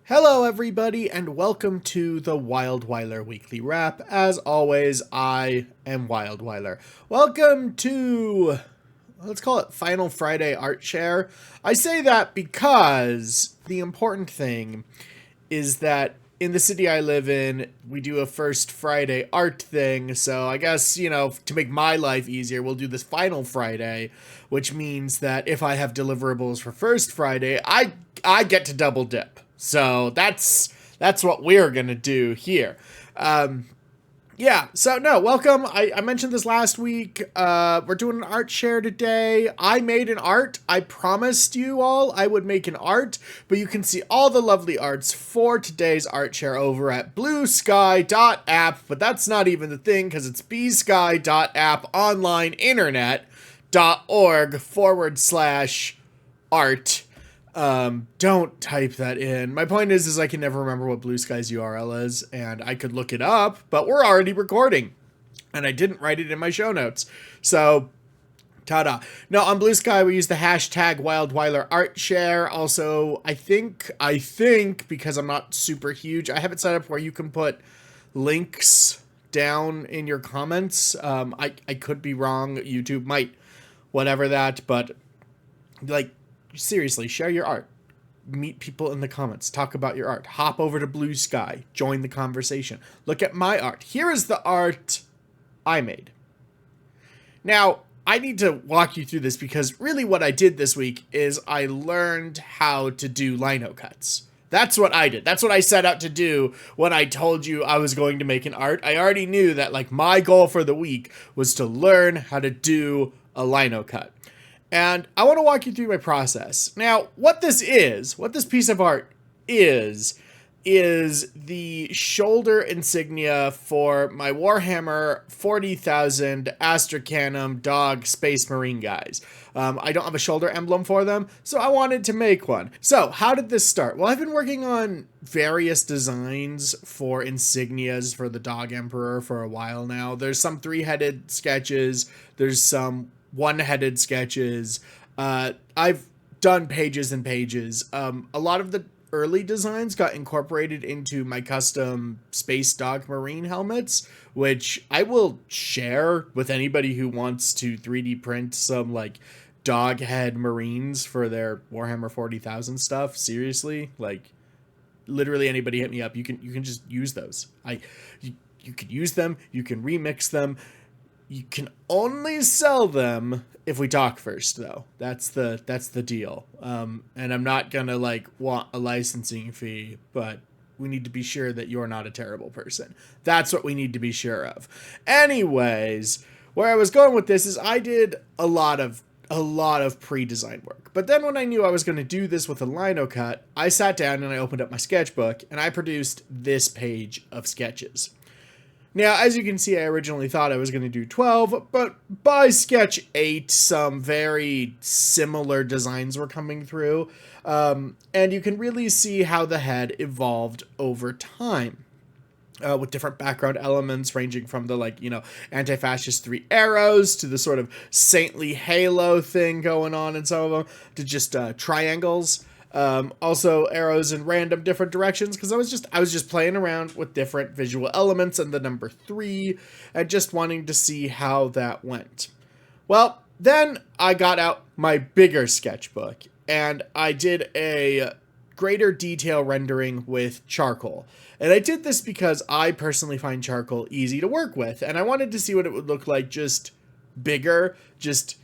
Hello, everybody, and welcome to the WildWeiler Weekly Wrap. As always, I am WildWeiler. Welcome to, let's call it Final Friday Art Share. I say that because the important thing is that in the city I live in, we do a First Friday art thing. So I guess, to make my life easier, we'll do this Final Friday, which means that if I have deliverables for First Friday, I get to double dip. So that's what we're gonna do here. Yeah, so no, welcome. I mentioned this last week. We're doing an art share today. I made an art. I promised you all I would make an art, but you can see all the lovely arts for today's art share over at bluesky.app, but that's not even the thing because it's bsky.app online internet.org/art. Don't type that in. My point is I can never remember what Blue Sky's URL is, and I could look it up, but we're already recording, and I didn't write it in my show notes. So, ta-da. No, on Blue Sky, we use the hashtag WildWeiler Art Share. Also, I think, because I'm not super huge, I have it set up where you can put links down in your comments. I could be wrong. YouTube might whatever that, but, like, seriously, share your art. Meet people in the comments. Talk about your art. Hop over to Blue Sky. Join the conversation. Look at my art. Here is the art I made. Now, I need to walk you through this because really what I did this week is I learned how to do lino cuts. That's what I did. That's what I set out to do when I told you I was going to make an art. I already knew that, like, my goal for the week was to learn how to do a lino cut. And I want to walk you through my process. Now, what this piece of art is the shoulder insignia for my Warhammer 40,000 Astracanum Dog Space Marine guys. I don't have a shoulder emblem for them, so I wanted to make one. So, how did this start? Well, I've been working on various designs for insignias for the Dog Emperor for a while now. There's some three-headed sketches, there's some one-headed sketches. I've done pages and pages. A lot of the early designs got incorporated into my custom Space Dog Marine helmets, which I will share with anybody who wants to 3D print some, like, dog head Marines for their Warhammer 40,000 stuff. Seriously, like, literally anybody hit me up. You can just use those. You can use them. You can remix them. You can only sell them if we talk first, though. That's the deal. And I'm not gonna, like, want a licensing fee, but we need to be sure that you're not a terrible person. That's what we need to be sure of. Anyways, where I was going with this is I did a lot of pre-design work. But then when I knew I was going to do this with a lino cut, I sat down and I opened up my sketchbook and I produced this page of sketches. Now, as you can see, I originally thought I was going to do 12, but by sketch 8, some very similar designs were coming through, and you can really see how the head evolved over time. With different background elements ranging from the, like, anti-fascist 3 arrows to the sort of saintly halo thing going on in some of them to just triangles. Also arrows in random different directions because I was just playing around with different visual elements and the number 3 and just wanting to see how that went. Well, then I got out my bigger sketchbook and I did a greater detail rendering with charcoal. And I did this because I personally find charcoal easy to work with and I wanted to see what it would look like just bigger, just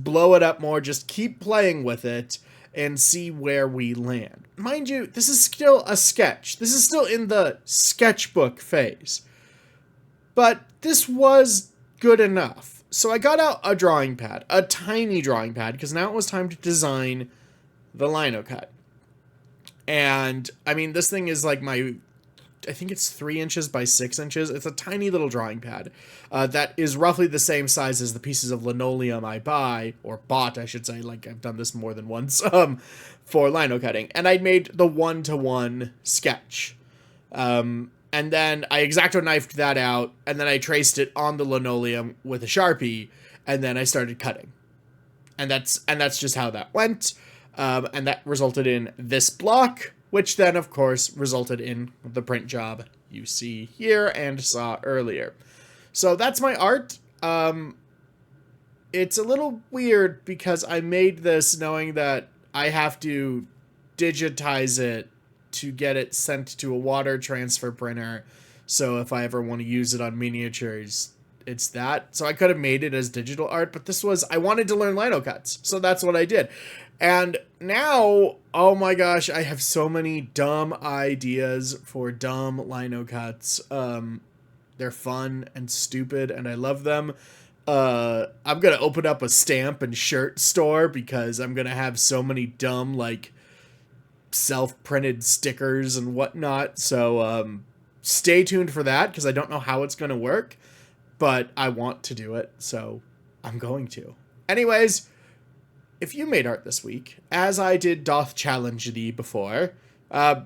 blow it up more, just keep playing with it and see where we land. Mind you, this is still a sketch. This is still in the sketchbook phase. But this was good enough. So I got out a drawing pad, a tiny drawing pad, because now it was time to design the lino cut. And, I mean, this thing is like I think it's 3 inches by 6 inches. It's a tiny little drawing pad that is roughly the same size as the pieces of linoleum I bought, I should say. Like, I've done this more than once for lino cutting. And I made the 1-to-1 sketch. And then I X-Acto knifed that out, and then I traced it on the linoleum with a Sharpie, and then I started cutting. And that's just how that went. And that resulted in this block, which then, of course, resulted in the print job you see here and saw earlier. So that's my art. It's a little weird because I made this knowing that I have to digitize it to get it sent to a water transfer printer. So if I ever want to use it on miniatures, it's that. So I could have made it as digital art, but this was, I wanted to learn lino cuts. So that's what I did. And now, oh my gosh, I have so many dumb ideas for dumb lino cuts. They're fun and stupid and I love them. I'm going to open up a stamp and shirt store because I'm going to have so many dumb, like, self-printed stickers and whatnot. So, stay tuned for that because I don't know how it's going to work, but I want to do it. So I'm going to. Anyways, if you made art this week, as I did doth challenge thee before,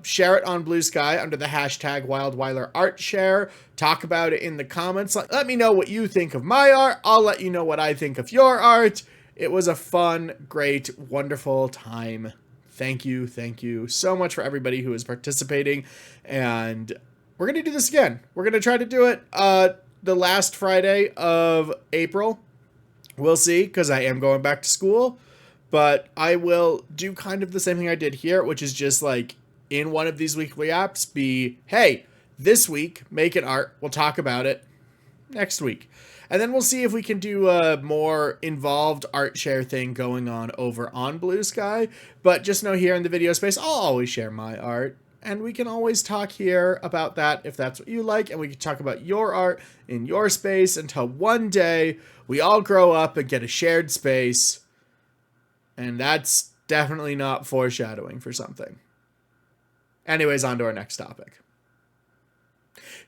share it on Bsky under the hashtag WildWeiler art share. Talk about it in the comments. Let me know what you think of my art. I'll let you know what I think of your art. It was a fun, great, wonderful time. Thank you so much for everybody who is participating. And we're going to do this again. We're going to try to do it the last Friday of April. We'll see, because I am going back to school. But I will do kind of the same thing I did here, which is just like in one of these weekly apps be, hey, this week, make an art. We'll talk about it next week. And then we'll see if we can do a more involved art share thing going on over on Bsky. But just know here in the video space, I'll always share my art. And we can always talk here about that if that's what you like. And we can talk about your art in your space until one day we all grow up and get a shared space. And that's definitely not foreshadowing for something. Anyways, on to our next topic.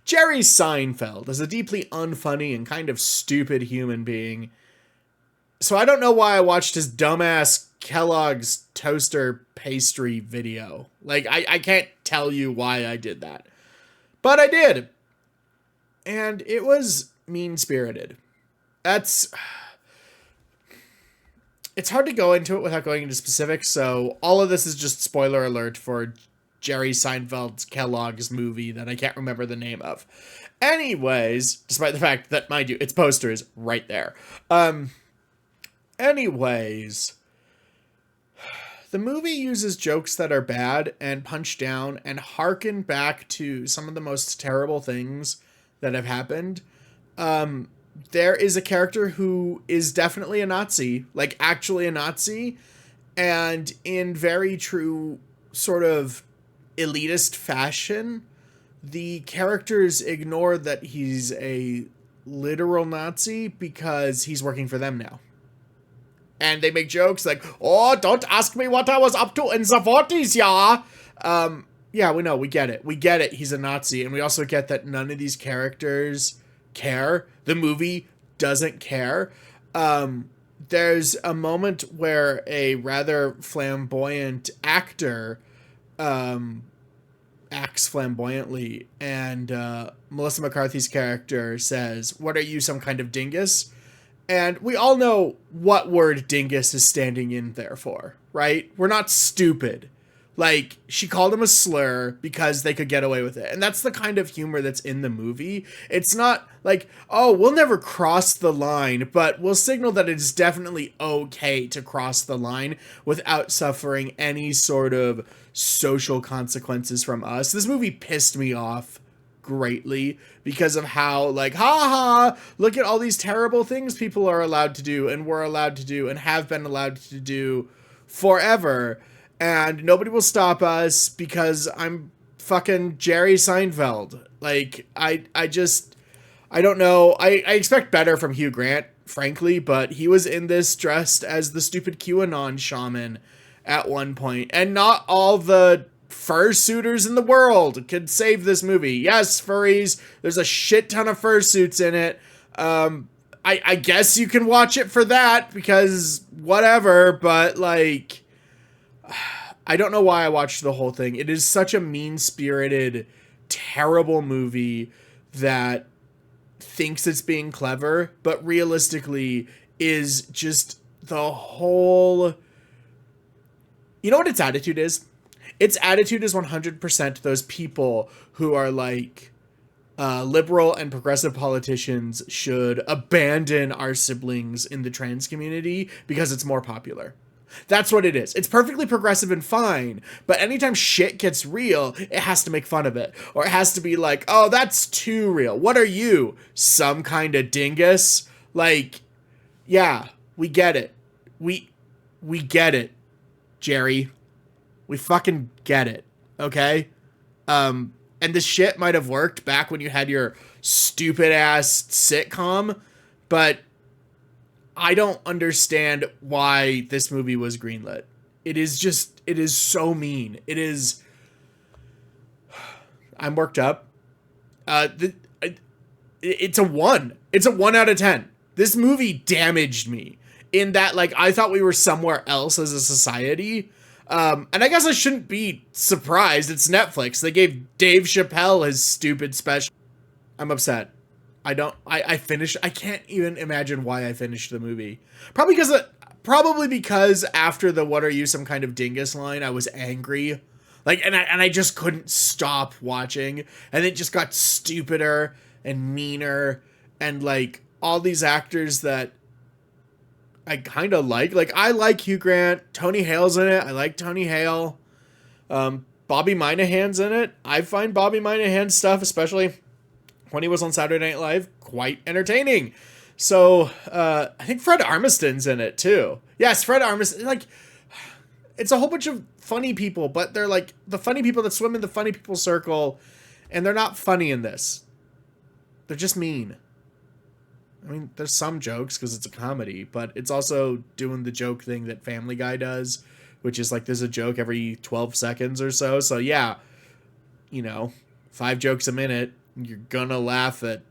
Jerry Seinfeld is a deeply unfunny and kind of stupid human being. So I don't know why I watched his dumbass Kellogg's toaster pastry video. Like, I can't tell you why I did that. But I did. And it was mean-spirited. It's hard to go into it without going into specifics, so all of this is just spoiler alert for Jerry Seinfeld's Kellogg's movie that I can't remember the name of. Anyways, despite the fact that, mind you, its poster is right there. Anyways, the movie uses jokes that are bad and punch down and harken back to some of the most terrible things that have happened. There is a character who is definitely a Nazi, like actually a Nazi, and in very true sort of elitist fashion, the characters ignore that he's a literal Nazi because he's working for them now. And they make jokes like, oh, don't ask me what I was up to in the 40s, yeah. Yeah, we know, we get it. We get it, he's a Nazi. And we also get that none of these characters care. The movie doesn't care. There's a moment where a rather flamboyant actor acts flamboyantly, and Melissa McCarthy's character says, "What are you, some kind of dingus?" And we all know what word dingus is standing in there for, right? We're not stupid. Like, she called him a slur because they could get away with it. And that's the kind of humor that's in the movie. It's not like, oh, we'll never cross the line, but we'll signal that it's definitely okay to cross the line without suffering any sort of social consequences from us. This movie pissed me off greatly because of how, like, ha, look at all these terrible things people are allowed to do and were allowed to do and have been allowed to do forever. And nobody will stop us because I'm fucking Jerry Seinfeld. Like, I don't know. I expect better from Hugh Grant, frankly, but he was in this dressed as the stupid QAnon shaman at one point. And not all the fursuiters in the world could save this movie. Yes, furries, there's a shit ton of fursuits in it. I guess you can watch it for that because whatever, but like, I don't know why I watched the whole thing. It is such a mean-spirited, terrible movie that thinks it's being clever, but realistically is just the whole... You know what its attitude is? its attitude is 100% those people who are like, liberal and progressive politicians should abandon our siblings in the trans community because it's more popular. That's what it is. It's perfectly progressive and fine, but anytime shit gets real, it has to make fun of it. Or it has to be like, oh, that's too real. What are you? Some kind of dingus? Like, yeah, we get it. We get it, Jerry. We fucking get it. Okay? And this shit might have worked back when you had your stupid ass sitcom, but I don't understand why this movie was greenlit. It is so mean. It is. I'm worked up. It's a 1. It's a 1 out of 10. This movie damaged me in that, like, I thought we were somewhere else as a society. And I guess I shouldn't be surprised. It's Netflix. They gave Dave Chappelle his stupid special. I'm upset. I finished. I can't even imagine why I finished the movie. Probably because after the "What are you, some kind of dingus" line, I was angry. Like, and I just couldn't stop watching. And it just got stupider and meaner. And like all these actors that I kind of like. Like, I like Hugh Grant. Tony Hale's in it. I like Tony Hale. Bobby Moynihan's in it. I find Bobby Moynihan's stuff, especially when he was on Saturday Night Live, quite entertaining. So, I think Fred Armisten's in it, too. Yes, Fred Armisen. Like, it's a whole bunch of funny people, but they're, like, the funny people that swim in the funny people circle, and they're not funny in this. They're just mean. I mean, there's some jokes, because it's a comedy, but it's also doing the joke thing that Family Guy does, which is, like, there's a joke every 12 seconds or so. So, yeah, 5 jokes a minute. You're gonna laugh at,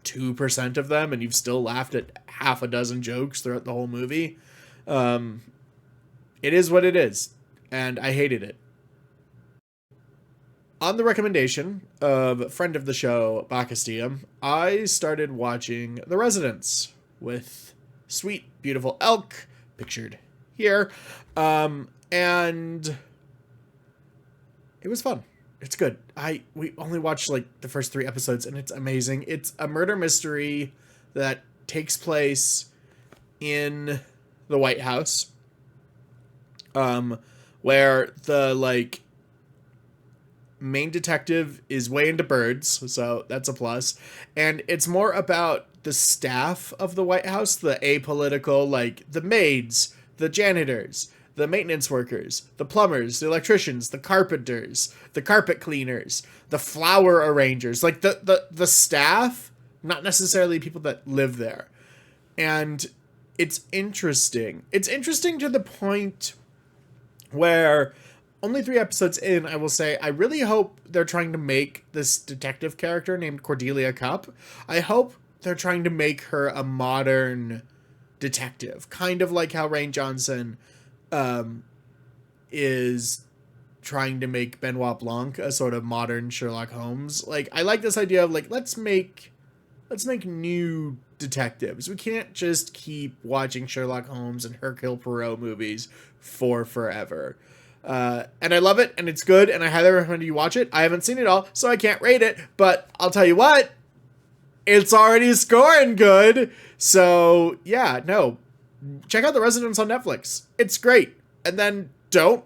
2% of them, and you've still laughed at half a dozen jokes throughout the whole movie. It is what it is, and I hated it. On the recommendation of a friend of the show, Bsky, I started watching The Residents with sweet, beautiful Elk, pictured here, and it was fun. It's good. We only watched like the first 3 episodes and it's amazing. It's a murder mystery that takes place in the White House, where the like main detective is way into birds, so that's a plus. And it's more about the staff of the White House, the apolitical, like the maids, the janitors, the maintenance workers, the plumbers, the electricians, the carpenters, the carpet cleaners, the flower arrangers, like the staff, not necessarily people that live there. And it's interesting. It's interesting to the point where only 3 episodes in, I will say, I really hope they're trying to make this detective character named Cordelia Cupp. I hope they're trying to make her a modern detective, kind of like how Rian Johnson is trying to make Benoit Blanc a sort of modern Sherlock Holmes. Like, I like this idea of like, let's make new detectives. We can't just keep watching Sherlock Holmes and Hercule Poirot movies for forever. And I love it, and it's good, and I highly recommend you watch it. I haven't seen it all, so I can't rate it, but I'll tell you what, it's already scoring good. So yeah, no, check out The Residents on Netflix. It's great. And then don't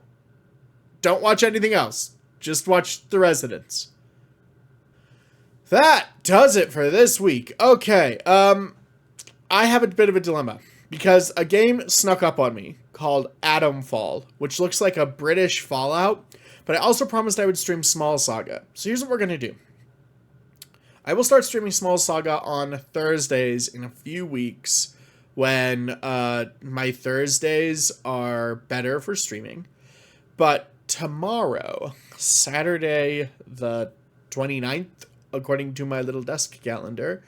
watch anything else. Just watch The Residents. That does it for this week. Okay, I have a bit of a dilemma because a game snuck up on me called Atomfall, which looks like a British Fallout, but I also promised I would stream Small Saga. So here's what we're going to do. I will start streaming Small Saga on Thursdays in a few weeks when my Thursdays are better for streaming. But tomorrow, Saturday the 29th, according to my little desk calendar,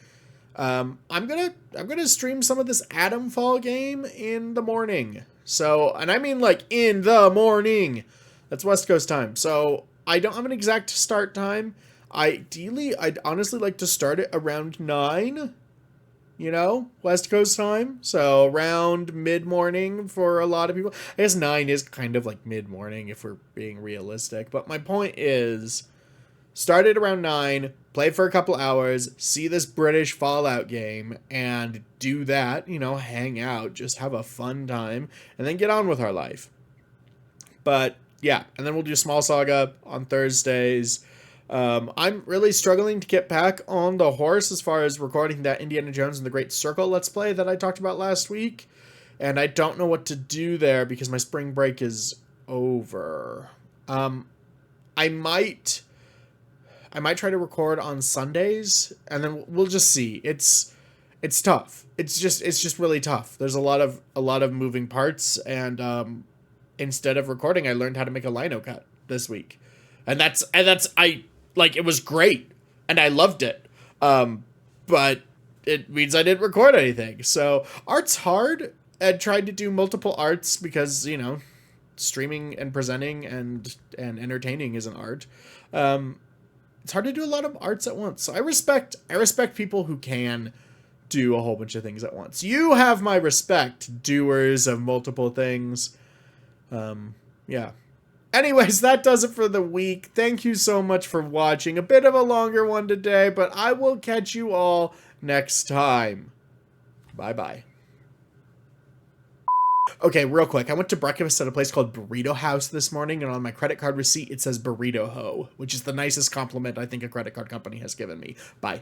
I'm gonna stream some of this Atomfall game in the morning. So, and I mean like in the morning. That's West Coast time. So I don't have an exact start time. Ideally, I'd honestly like to start it around 9. West Coast time. So around mid-morning for a lot of people. I guess 9 is kind of like mid-morning if we're being realistic. But my point is, started around 9, play for a couple hours, see this British Fallout game, and do that, hang out, just have a fun time, and then get on with our life. But yeah, and then we'll do Small Saga on Thursdays. I'm really struggling to get back on the horse as far as recording that Indiana Jones and the Great Circle Let's Play that I talked about last week. And I don't know what to do there because my spring break is over. I might try to record on Sundays, and then we'll just see. It's tough. It's just really tough. There's a lot of moving parts, and instead of recording, I learned how to make a lino cut this week, and it was great, and I loved it. But it means I didn't record anything. So art's hard. I tried to do multiple arts because streaming and presenting and entertaining is an art. It's hard to do a lot of arts at once. So I respect people who can do a whole bunch of things at once. You have my respect, doers of multiple things. Yeah. Anyways, that does it for the week. Thank you so much for watching. A bit of a longer one today, but I will catch you all next time. Bye-bye. Okay, real quick. I went to breakfast at a place called Burrito House this morning, and on my credit card receipt, it says Burrito Ho, which is the nicest compliment I think a credit card company has given me. Bye.